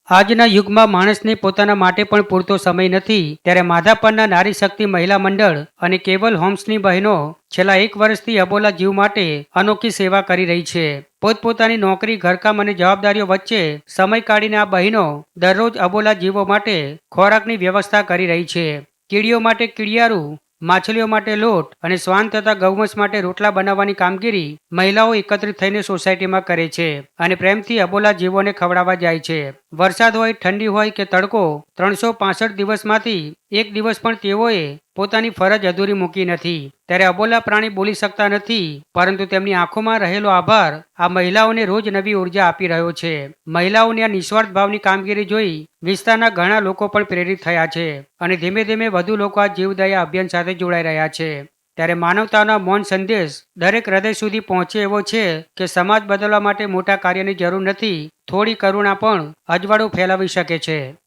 આજના યુગમાં માણસને પોતાના માટે પણ પૂરતો સમય નથી, ત્યારે માધાપરના નારી શક્તિ મહિલા મંડળ અને કેવલ હોમ્સની બહેનો છેલ્લા 1 વર્ષથી અબોલા જીવ માટે અનોખી સેવા કરી રહી છે. પોતપોતાની નોકરી, ઘરકામ અને જવાબદારીઓ વચ્ચે સમય કાઢીને આ બહેનો દરરોજ અબોલા જીવો માટે ખોરાકની વ્યવસ્થા કરી રહી છે. કીડીઓ માટે કીડિયારું, માછલીઓ માટે લોટ અને શ્વાન તથા ગૌવંશ માટે રોટલા બનાવવાની કામગીરી મહિલાઓ એકત્રિત થઈને સોસાયટીમાં કરે છે અને પ્રેમથી અબોલા જીવોને ખવડાવવા જાય છે. વરસાદ હોય, ઠંડી હોય કે તડકો, 365 દિવસમાંથી એક દિવસ પણ તેઓએ પોતાની ફરજ અધૂરી મૂકી નથી. ત્યારે અબોલા પ્રાણી બોલી શકતા નથી, પરંતુ તેમની આંખોમાં રહેલો આભાર આ મહિલાઓને રોજ નવી ઉર્જા આપી રહ્યો છે. મહિલાઓની આ નિસ્વાર્થ ભાવની કામગીરી જોઈ વિસ્તારના ઘણા લોકો પણ પ્રેરિત થયા છે અને ધીમે ધીમે વધુ લોકો આ જીવદયા અભિયાન સાથે જોડાઈ રહ્યા છે. ત્યારે માનવતાનો મૌન સંદેશ દરેક હૃદય સુધી પહોંચે એવો છે કે સમાજ બદલવા માટે મોટા કાર્યની જરૂર નથી, થોડી કરુણા પણ અજવાળું ફેલાવી શકે છે.